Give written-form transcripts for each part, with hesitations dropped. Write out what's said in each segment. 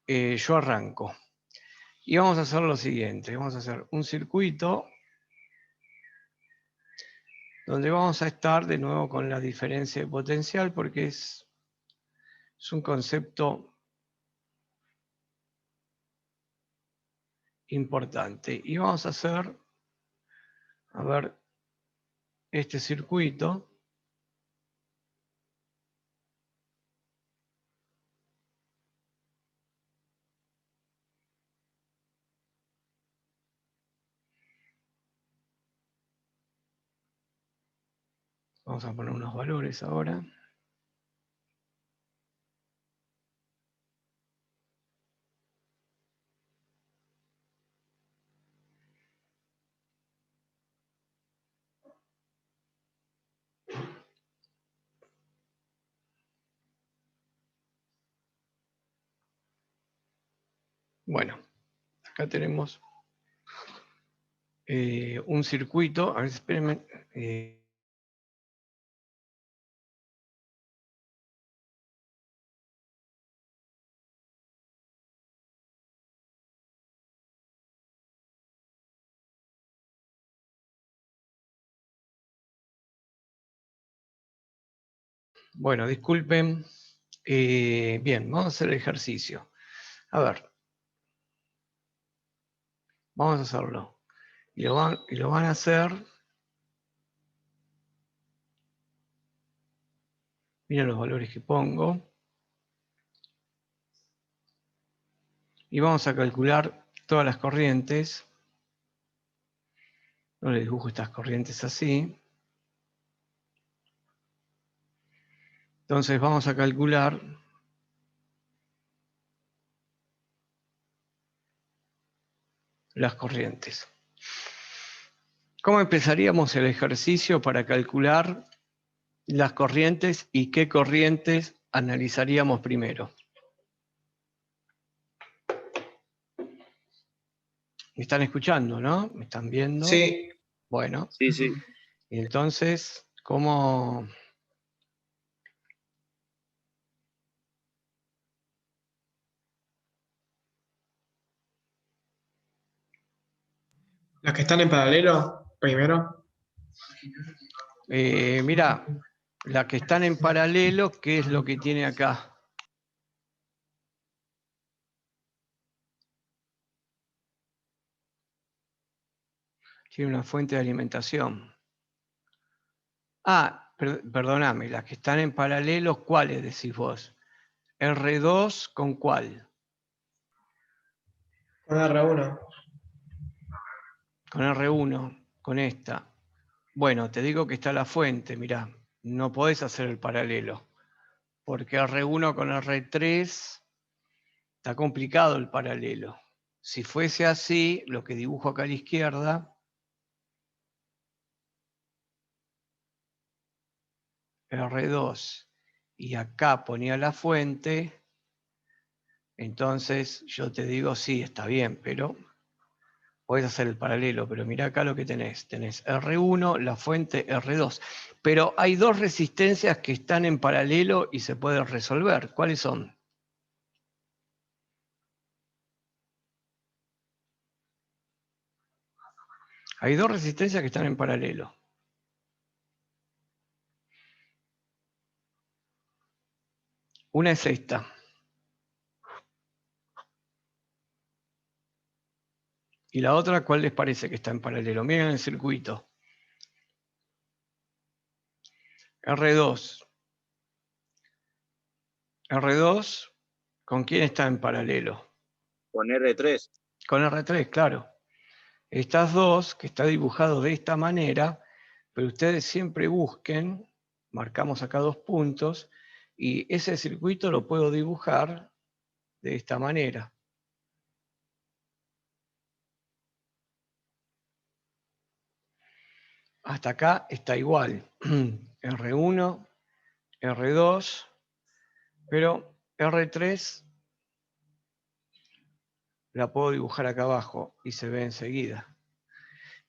yo arranco. Y vamos a hacer lo siguiente, vamos a hacer un circuito donde vamos a estar de nuevo con la diferencia de potencial porque es un concepto importante. Y vamos a hacer, a ver, este circuito. Vamos a poner unos valores ahora. Bueno, acá tenemos un circuito. A ver, espérenme. Bueno, disculpen. Bien, vamos a hacer el ejercicio. A ver. Vamos a hacerlo. Y lo van a hacer. Miren los valores que pongo. Y vamos a calcular todas las corrientes. No le dibujo estas corrientes así. Entonces vamos a calcular las corrientes. ¿Cómo empezaríamos el ejercicio para calcular las corrientes y qué corrientes analizaríamos primero? ¿Me están escuchando, no? ¿Me están viendo? Sí. Bueno. Sí, sí. Entonces, ¿cómo? Las que están en paralelo, primero. Mira, las que están en paralelo, ¿qué es lo que tiene acá? Tiene una fuente de alimentación. Ah, perdóname, las que están en paralelo, ¿cuáles decís vos? ¿R2 con cuál? Con R1. Con R1, con esta. Bueno, te digo que está la fuente, mirá, no podés hacer el paralelo, porque R1 con R3 está complicado el paralelo. Si fuese así, lo que dibujo acá a la izquierda, R2, y acá ponía la fuente, entonces yo te digo, sí, está bien, pero podés hacer el paralelo, pero mirá acá lo que tenés. Tenés R1, la fuente R2. Pero hay dos resistencias que están en paralelo y se pueden resolver. ¿Cuáles son? Hay dos resistencias que están en paralelo. Una es esta. Y la otra, ¿cuál les parece que está en paralelo? Miren el circuito. R2. R2, ¿con quién está en paralelo? Con R3. Con R3, claro. Estas dos, que está dibujado de esta manera, pero ustedes siempre busquen, marcamos acá 2 puntos, y ese circuito lo puedo dibujar de esta manera. Hasta acá está igual. R1, R2, pero R3 la puedo dibujar acá abajo y se ve enseguida.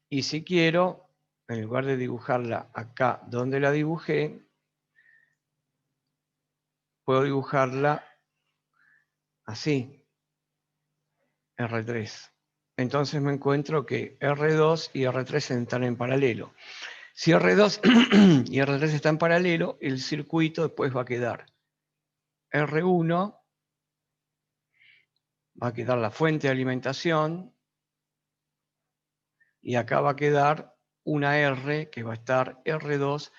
Y si quiero, en lugar de dibujarla acá donde la dibujé, puedo dibujarla así. R3. Entonces me encuentro que R2 y R3 están en paralelo. Si R2 y R3 están en paralelo, el circuito después va a quedar R1, va a quedar la fuente de alimentación, y acá va a quedar una R que va a estar R2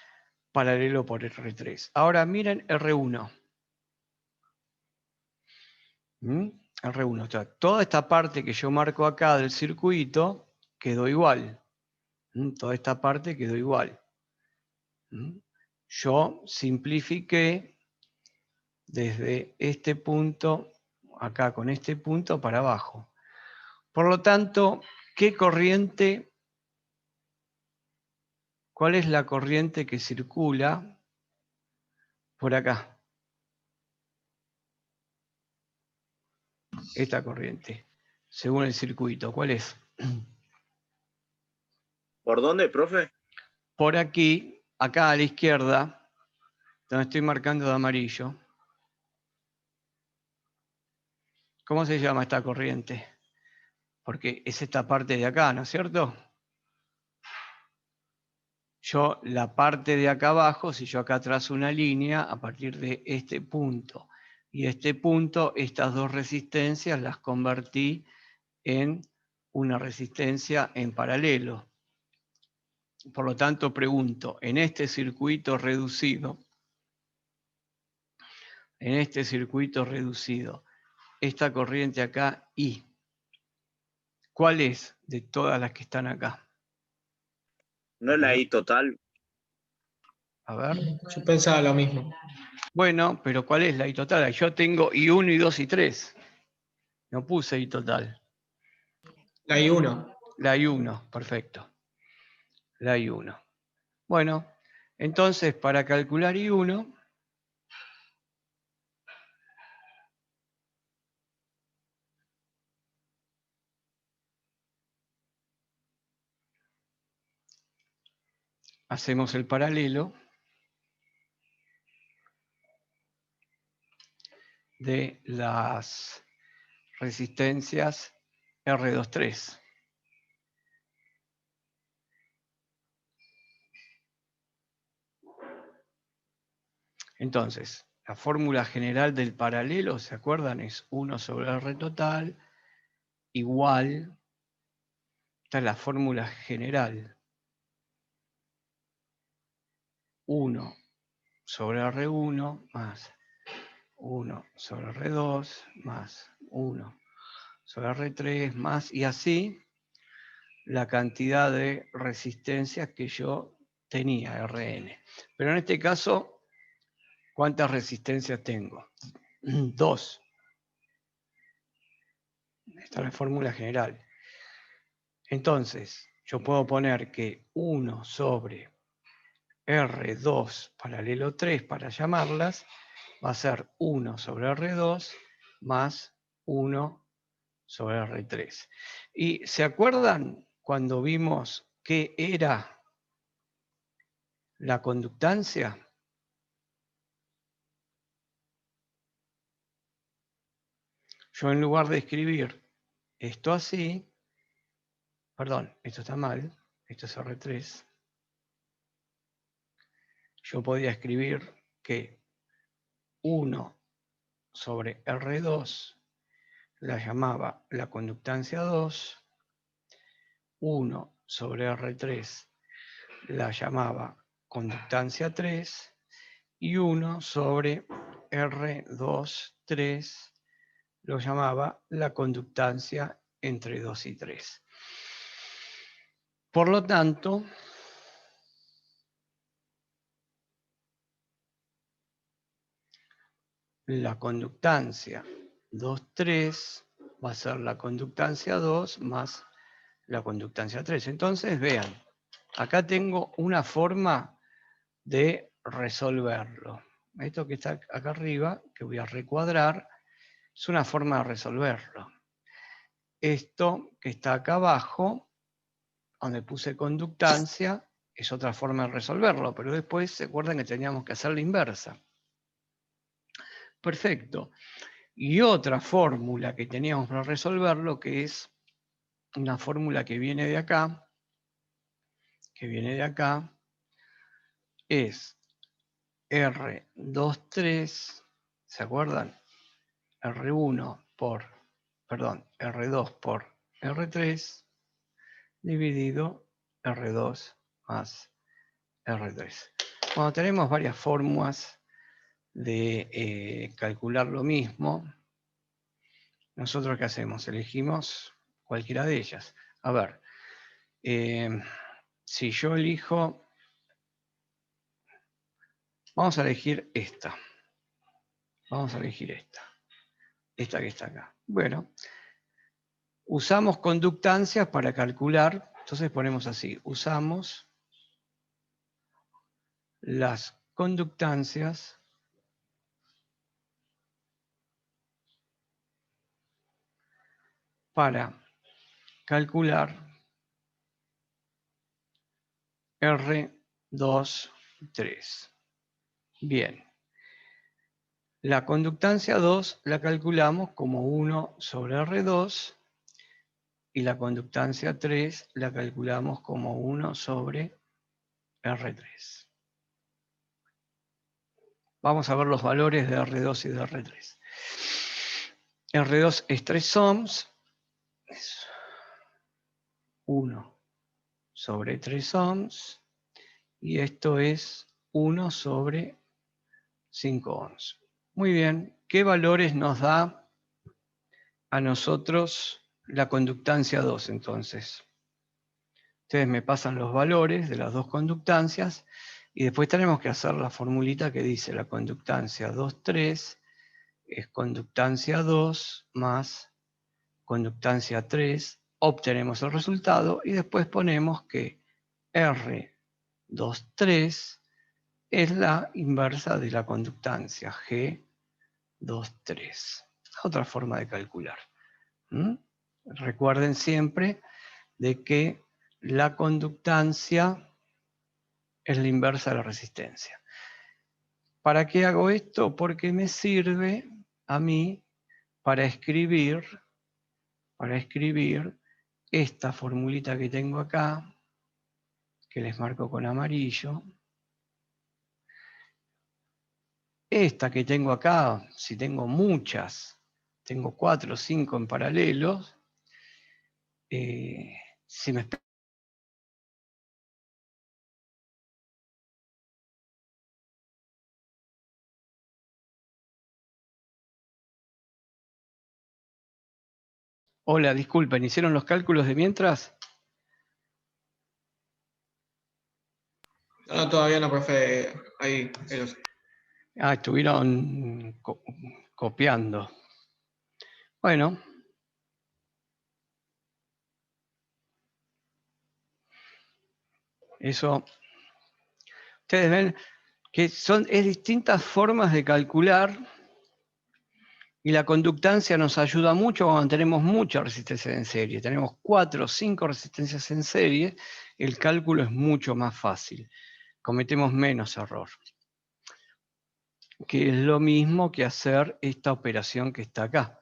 paralelo por R3. Ahora miren R1. R1, o sea, toda esta parte que yo marco acá del circuito quedó igual. Toda esta parte quedó igual. Yo simplifiqué desde este punto, acá con este punto para abajo. Por lo tanto, ¿qué corriente? ¿Cuál es la corriente que circula por acá? Esta corriente, según el circuito, ¿cuál es? ¿Por dónde, profe? Por aquí, acá a la izquierda, donde estoy marcando de amarillo. ¿Cómo se llama esta corriente? Porque es esta parte de acá, ¿no es cierto? Yo la parte de acá abajo, si yo acá trazo una línea, a partir de este punto y este punto, estas dos resistencias las convertí en una resistencia en paralelo. Por lo tanto, pregunto, en este circuito reducido, esta corriente acá, I, ¿cuál es de todas las que están acá? ¿No es la I total? A ver. Yo pensaba lo mismo. Bueno, pero ¿cuál es la I total? Yo tengo I1, I2 y 3. No puse I total. La I1. La I1, perfecto. La I1. Bueno, entonces para calcular I1, hacemos el paralelo de las resistencias R23. Entonces, la fórmula general del paralelo, ¿se acuerdan? Es 1 sobre R total igual, esta es la fórmula general, 1 sobre R1 más 1 sobre R2 más 1 sobre R3 más, y así la cantidad de resistencias que yo tenía, Rn. Pero en este caso, ¿cuántas resistencias tengo? 2. Esta es la fórmula general. Entonces, yo puedo poner que 1 sobre R2 paralelo 3, para llamarlas, va a ser 1 sobre R2 más 1 sobre R3. ¿Y se acuerdan cuando vimos qué era la conductancia? Yo, en lugar de escribir esto así, perdón, esto está mal, esto es R3, yo podía escribir que 1 sobre R2 la llamaba la conductancia 2, 1 sobre R3 la llamaba conductancia 3, y 1 sobre R2, 3 lo llamaba la conductancia entre 2 y 3. Por lo tanto, la conductancia 2, 3 va a ser la conductancia 2 más la conductancia 3. Entonces, vean, acá tengo una forma de resolverlo. Esto que está acá arriba, que voy a recuadrar, es una forma de resolverlo. Esto que está acá abajo, donde puse conductancia, es otra forma de resolverlo, pero después se acuerdan que teníamos que hacer la inversa. Perfecto. Y otra fórmula que teníamos para resolverlo, que es una fórmula que viene de acá, es R23, ¿se acuerdan? R2 por R3 dividido R2 más R3. Cuando tenemos varias fórmulas de calcular lo mismo, ¿nosotros qué hacemos? Elegimos cualquiera de ellas. A ver, si yo elijo, vamos a elegir esta. Vamos a elegir esta que está acá. Bueno, usamos conductancias para calcular, entonces ponemos así, usamos las conductancias para calcular R2, 3. Bien. La conductancia 2 la calculamos como 1 sobre R2 y la conductancia 3 la calculamos como 1 sobre R3. Vamos a ver los valores de R2 y de R3. R2 es 3 ohms, es 1 sobre 3 ohms, y esto es 1 sobre 5 ohms. Muy bien, ¿qué valores nos da a nosotros la conductancia 2 entonces? Ustedes me pasan los valores de las dos conductancias y después tenemos que hacer la formulita que dice la conductancia 2,3 es conductancia 2 más conductancia 3, obtenemos el resultado y después ponemos que R2,3 es la inversa de la conductancia G2,3. Otra forma de calcular. Recuerden siempre de que la conductancia es la inversa de la resistencia. ¿Para qué hago esto? Porque me sirve a mí para escribir esta formulita que tengo acá, que les marco con amarillo. Esta que tengo acá, si tengo muchas, tengo 4 o 5 en paralelo, si me Hola, disculpen, ¿hicieron los cálculos de mientras? No, todavía no, profe. Ahí los... Estuvieron copiando. Bueno. Eso. Ustedes ven que es distintas formas de calcular y la conductancia nos ayuda mucho cuando tenemos mucha resistencia en serie. Tenemos 4 o 5 resistencias en serie, el cálculo es mucho más fácil. Cometemos menos error. Que es lo mismo que hacer esta operación que está acá.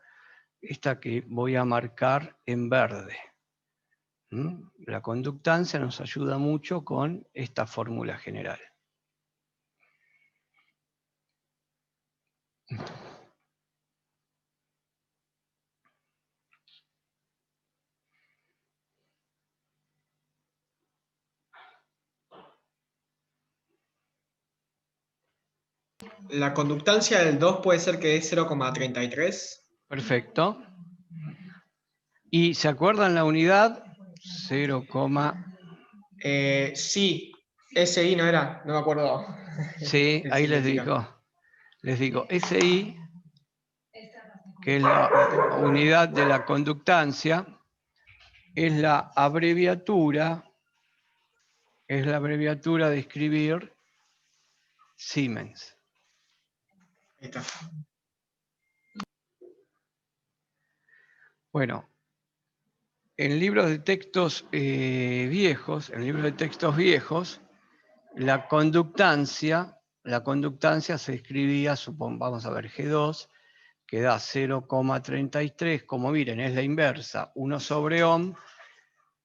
Esta que voy a marcar en verde. La conductancia nos ayuda mucho con esta fórmula general. La conductancia del 2 puede ser que es 0,33. Perfecto. ¿Y se acuerdan la unidad? 0, Sí, SI no era, no me acuerdo. sí, ahí les digo, SI, que es la unidad de la conductancia, es la abreviatura de escribir Siemens. Ahí está. Bueno, en libros de textos viejos, la conductancia se escribía, vamos a ver, G2, que da 0,33, como miren, es la inversa, 1 sobre ohm.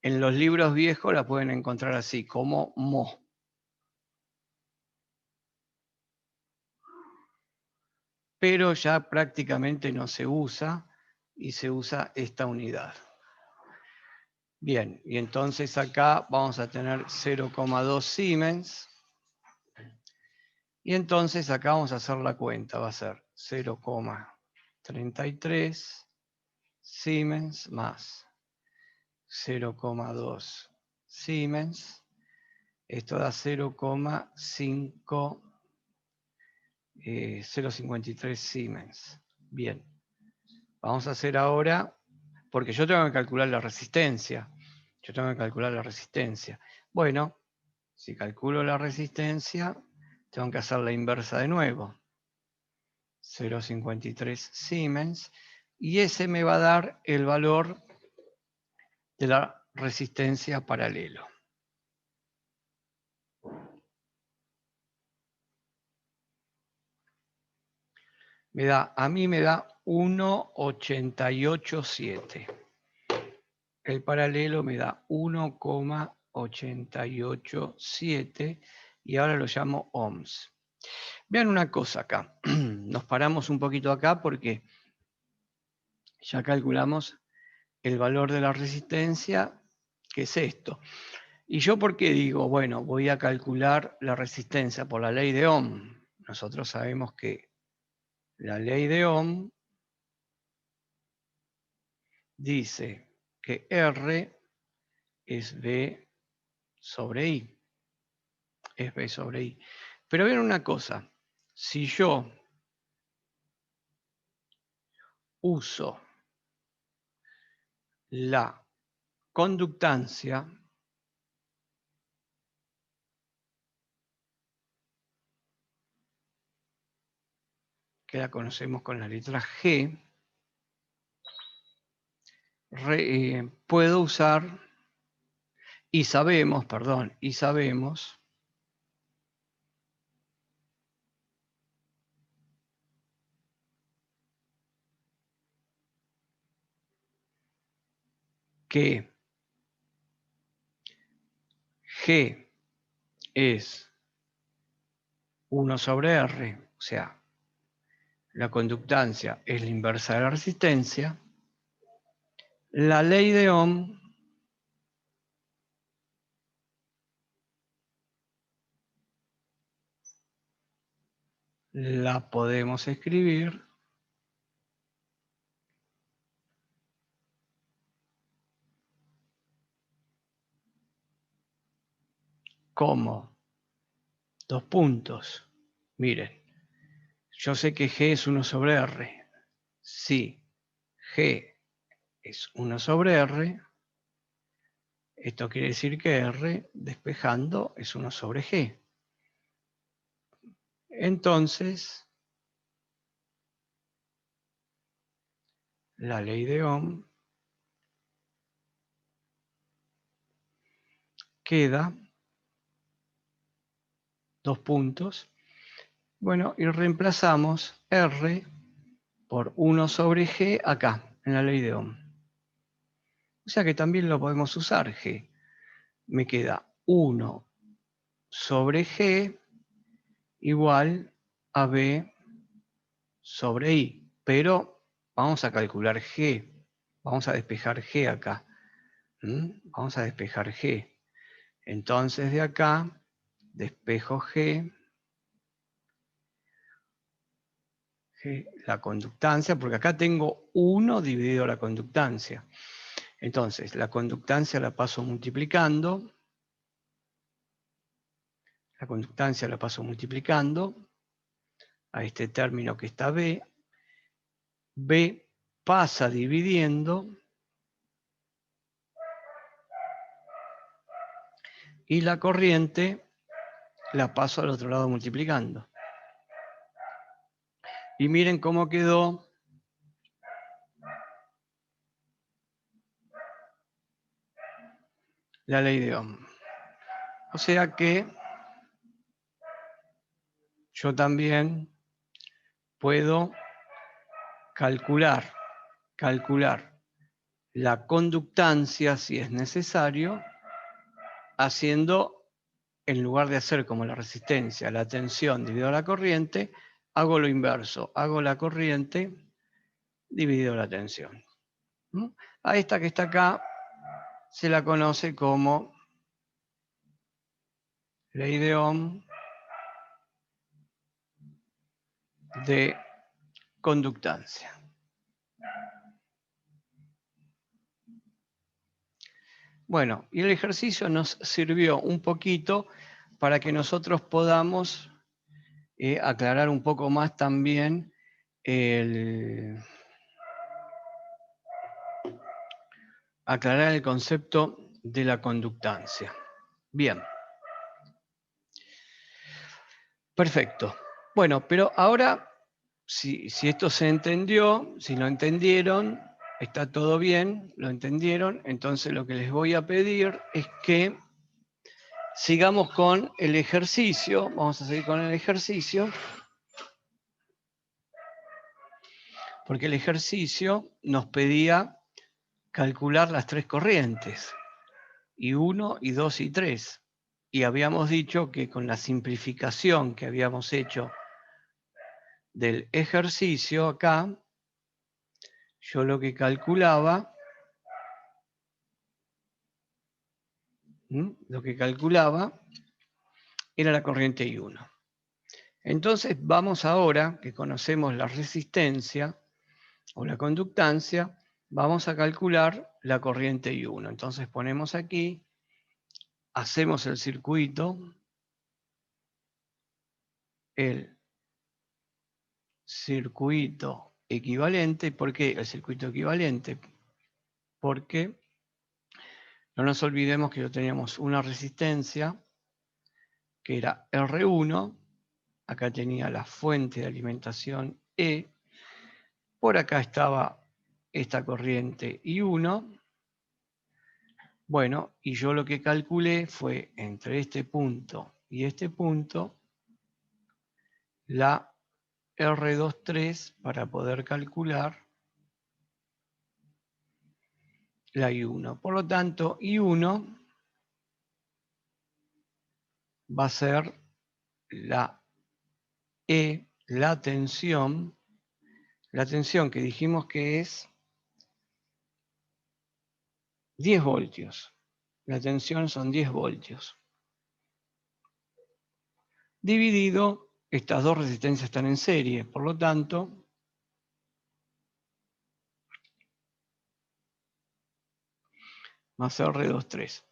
En los libros viejos la pueden encontrar así, como mho. Pero ya prácticamente no se usa y se usa esta unidad. Bien, y entonces acá vamos a tener 0,2 Siemens. Y entonces acá vamos a hacer la cuenta, va a ser 0,33 Siemens más 0,2 Siemens. Esto da 0,53 Siemens. Bien, vamos a hacer ahora, porque yo tengo que calcular la resistencia. Bueno, si calculo la resistencia, tengo que hacer la inversa de nuevo. 0,53 Siemens. Y ese me va a dar el valor de la resistencia paralelo. A mí me da 1,887. El paralelo me da 1,887 y ahora lo llamo ohms. Vean una cosa acá. Nos paramos un poquito acá porque ya calculamos el valor de la resistencia, que es esto. ¿Y yo por qué digo, bueno, voy a calcular la resistencia por la ley de Ohm? Nosotros sabemos que la ley de Ohm dice que R es B sobre I. Es B sobre I. Pero vean una cosa, si yo uso la conductancia, que la conocemos con la letra G, puedo usar, y sabemos que G es 1 sobre R, o sea, la conductancia es la inversa de la resistencia, la ley de Ohm la podemos escribir como dos puntos. Miren, yo sé que G es 1 sobre R. Si G es 1 sobre R, esto quiere decir que R, despejando, es 1 sobre G. Entonces, la ley de Ohm queda dos puntos. Bueno, y reemplazamos R por 1 sobre G acá, en la ley de Ohm. O sea que también lo podemos usar, G. Me queda 1 sobre G igual a B sobre I. Pero vamos a calcular G. Vamos a despejar G acá. Vamos a despejar G. Entonces de acá despejo G, la conductancia, porque acá tengo 1 dividido la conductancia. Entonces la conductancia la paso multiplicando. La conductancia la paso multiplicando a este término que está B. B pasa dividiendo y la corriente la paso al otro lado multiplicando. Y miren cómo quedó la ley de Ohm. O sea que yo también puedo calcular la conductancia, si es necesario, haciendo, en lugar de hacer como la resistencia, la tensión dividido la corriente, hago lo inverso, hago la corriente dividido la tensión. ¿Mm? A esta que está acá se la conoce como ley de Ohm de conductancia. Bueno, y el ejercicio nos sirvió un poquito para que nosotros podamos aclarar un poco más también aclarar el concepto de la conductancia. Bien. Perfecto. Bueno, pero ahora, si esto se entendió, si lo entendieron, está todo bien, lo entendieron, entonces lo que les voy a pedir es que sigamos con el ejercicio. Vamos a seguir con el ejercicio. Porque el ejercicio nos pedía calcular las tres corrientes, y 1, y 2, y 3. Y habíamos dicho que con la simplificación que habíamos hecho del ejercicio acá, yo lo que calculaba, era la corriente I1. Entonces vamos ahora, que conocemos la resistencia o la conductancia, vamos a calcular la corriente I1. Entonces ponemos aquí, hacemos el circuito, equivalente. ¿Por qué el circuito equivalente? Porque no nos olvidemos que teníamos una resistencia que era R1, acá tenía la fuente de alimentación E, por acá estaba esta corriente I1. Bueno, y yo lo que calculé fue entre este punto y este punto la R23 para poder calcular la I1. Por lo tanto, I1 va a ser la E, la tensión que dijimos que es 10 voltios. La tensión son 10 voltios. Dividido, estas dos resistencias están en serie, por lo tanto, va a ser R23.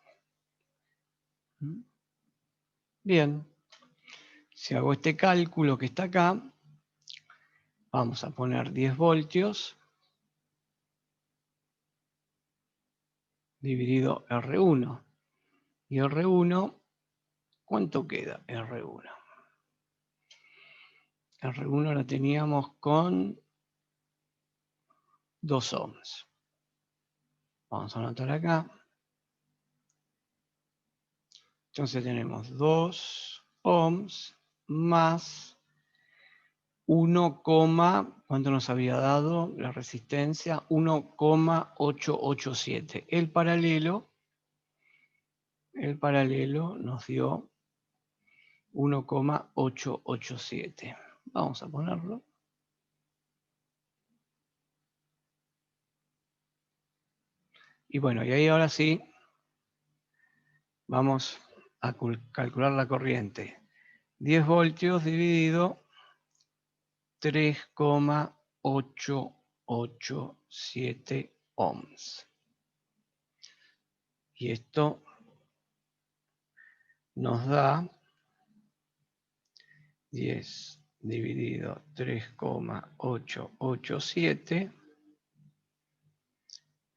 Bien, si hago este cálculo que está acá, vamos a poner 10 voltios dividido R1. Y R1, ¿cuánto queda R1? R1 la teníamos con 2 ohms. Vamos a anotar acá. Entonces tenemos 2 ohms más 1, ¿cuánto nos había dado la resistencia? 1,887. El paralelo nos dio 1,887. Vamos a ponerlo. Y bueno, y ahí ahora sí, vamos a calcular la corriente. 10 voltios dividido 3,887 ohms. Y esto nos da 10 dividido 3,887.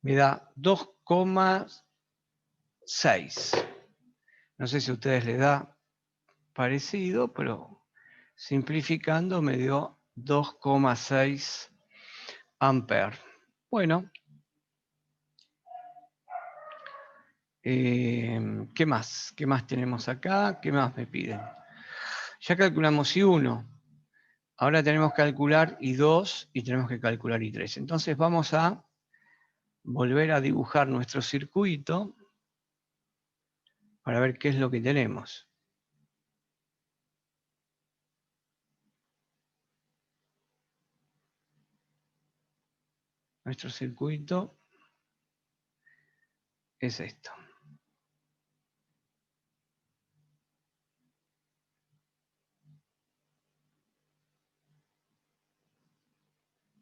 Me da 2,6. No sé si a ustedes les da parecido, pero simplificando me dio 2,6 amperes. Bueno, ¿qué más? ¿Qué más tenemos acá? ¿Qué más me piden? Ya calculamos I1. Ahora tenemos que calcular I2 y tenemos que calcular I3. Entonces vamos a volver a dibujar nuestro circuito para ver qué es lo que tenemos. Nuestro circuito es esto.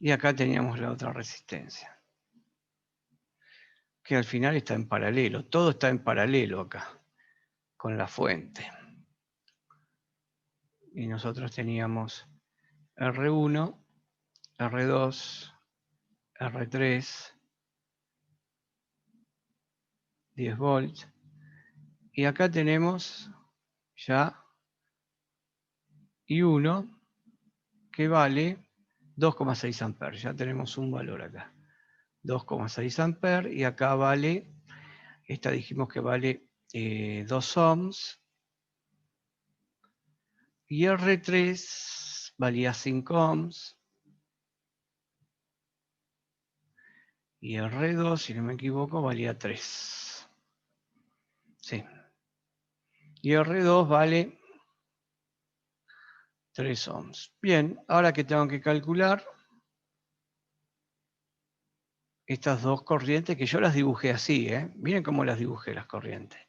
Y acá teníamos la otra resistencia, que al final está en paralelo. Todo está en paralelo acá, con la fuente. Y nosotros teníamos R1, R2, R3, 10 volts. Y acá tenemos ya I1, que vale 2,6 amperes. Ya tenemos un valor acá. 2,6 amperes. Y acá vale, esta dijimos que vale 2 ohms. Y R3 valía 5 ohms. Y R2, si no me equivoco, valía 3. Sí. Y R2 vale 3 ohms. Bien, ahora que tengo que calcular estas dos corrientes, que yo las dibujé así, ¿eh? Miren cómo las dibujé las corrientes.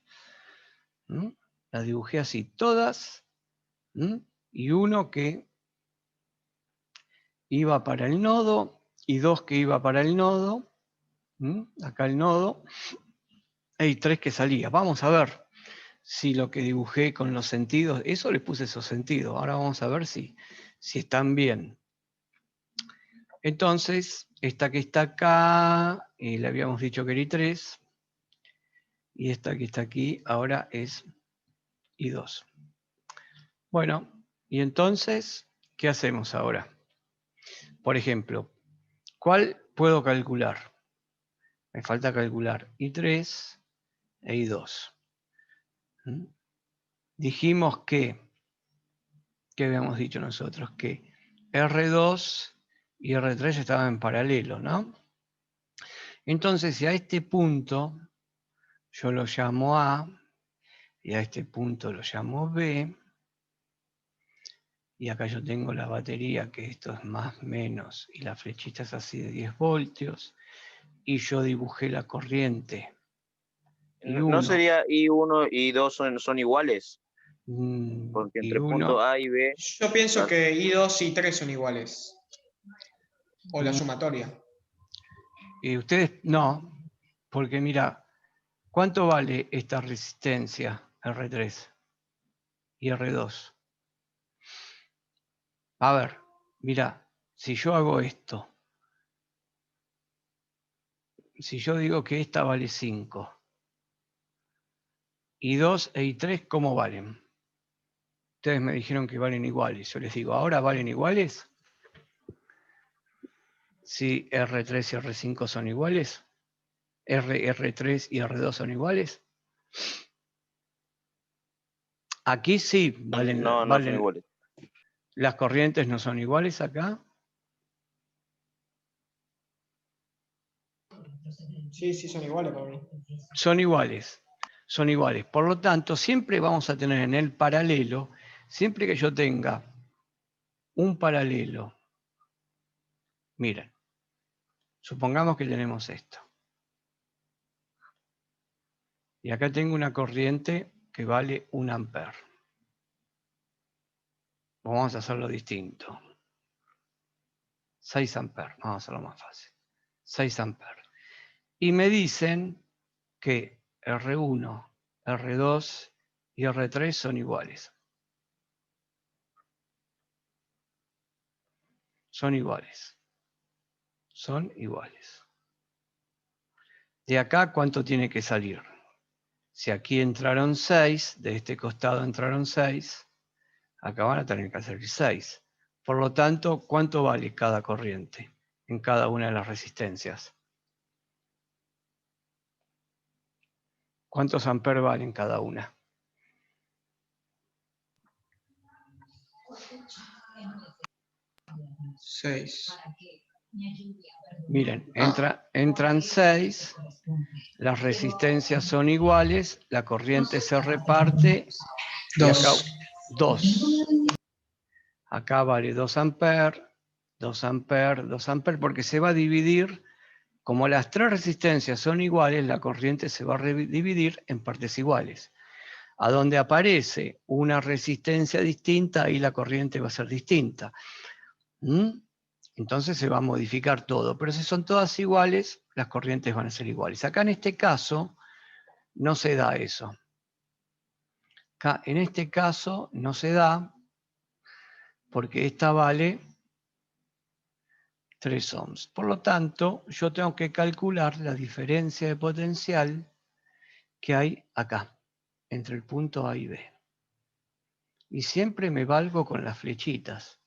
¿Mm? Las dibujé así, todas. ¿Mm? Y uno que iba para el nodo, y dos que iba para el nodo. ¿Mm? Acá el nodo. Y tres que salía. Vamos a ver si lo que dibujé con los sentidos, eso le puse esos sentidos. Ahora vamos a ver si están bien. Entonces, esta que está acá, le habíamos dicho que era I3, y esta que está aquí ahora es I2. Bueno, y entonces, ¿qué hacemos ahora? Por ejemplo, ¿cuál puedo calcular? Me falta calcular I3 e I2. ¿Mm? Dijimos que, ¿qué habíamos dicho nosotros? Que R2 y R3 estaban en paralelo, ¿no? Entonces, si a este punto yo lo llamo A, y a este punto lo llamo B, y acá yo tengo la batería, que esto es más menos, y la flechita es así de 10 voltios, y yo dibujé la corriente. ¿No sería I1 y I2 son iguales? Porque Y entre uno, puntos A y B, Yo pienso ¿no? que I2 y 3 son iguales. O la mm, sumatoria. y ustedes no, porque mira, ¿cuánto vale esta resistencia R3 y R2? A ver, mira, si yo hago esto, si yo digo que esta vale 5, y 2 y 3, ¿cómo valen? Ustedes me dijeron que valen iguales. Yo les digo, ¿ahora valen iguales? Si R3 y R5 son iguales, R3 y R2 son iguales. Aquí sí No, no son valen. iguales. Las corrientes no son iguales acá. Sí, sí, son iguales para mí. Son iguales. Son iguales. Por lo tanto, siempre vamos a tener en el paralelo, siempre que yo tenga un paralelo. Miren, supongamos que tenemos esto. Y acá tengo una corriente que vale 1 amper. Vamos a hacerlo distinto. 6 amperes, vamos a hacerlo más fácil. 6 amperes. Y me dicen que R1, R2 y R3 son iguales. Son iguales. Son iguales. De acá, ¿cuánto tiene que salir? Si aquí entraron 6, de este costado entraron 6, acá van a tener que salir 6. Por lo tanto, ¿cuánto vale cada corriente en cada una de las resistencias? ¿Cuántos amperes valen cada una? 6. Miren, entran 6, las resistencias son iguales, la corriente se reparte, y acá 2. Acá vale 2 amperes, 2 amperes, 2 amperes, porque se va a dividir, como las 3 resistencias son iguales, la corriente se va a dividir en partes iguales. A donde aparece una resistencia distinta, ahí la corriente va a ser distinta. Entonces se va a modificar todo, pero si son todas iguales, las corrientes van a ser iguales. Acá en este caso no se da eso. Acá en este caso no se da porque esta vale 3 ohms. Por lo tanto, yo tengo que calcular la diferencia de potencial que hay acá, entre el punto A y B. Y siempre me valgo con las flechitas.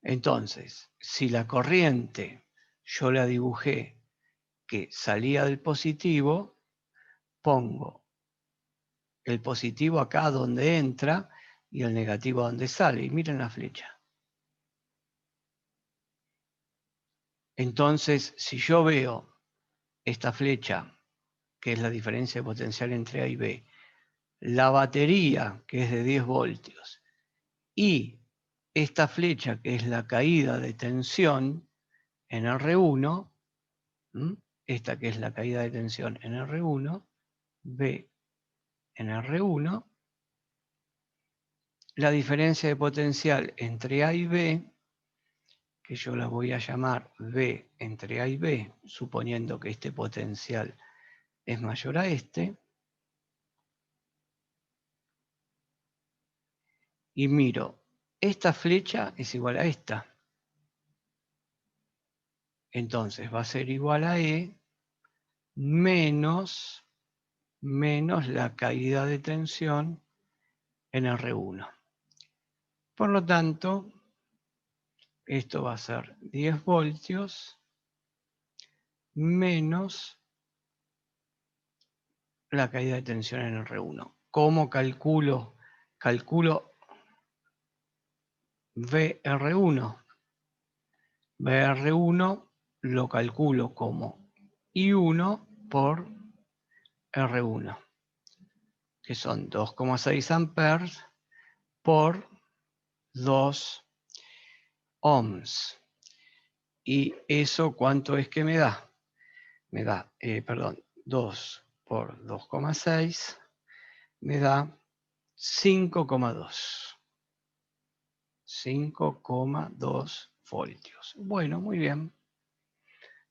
Entonces, si la corriente yo la dibujé que salía del positivo, pongo el positivo acá donde entra y el negativo donde sale. Y miren la flecha. Entonces, si yo veo esta flecha, que es la diferencia de potencial entre A y B, la batería, que es de 10 voltios, y esta flecha, que es la caída de tensión en R1, esta que es la caída de tensión en R1, B en R1, la diferencia de potencial entre A y B, que yo la voy a llamar B entre A y B, suponiendo que este potencial es mayor a este, y miro, esta flecha es igual a esta. Entonces va a ser igual a E menos la caída de tensión en R1. Por lo tanto, esto va a ser 10 voltios menos la caída de tensión en R1. ¿Cómo calculo? Calculo VR1. VR1 lo calculo como I1 por R1, que son 2,6 amperes por 2 ohms. ¿Y eso cuánto es que me da? Me da, 2 por 2,6 me da 5,2. 5,2 voltios. Bueno, muy bien.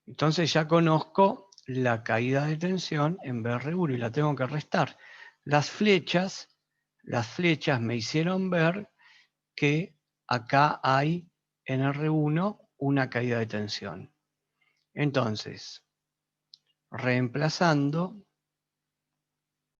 Entonces ya conozco la caída de tensión en VR1 y la tengo que restar. Las flechas me hicieron ver que acá hay en R1 una caída de tensión. Entonces, reemplazando,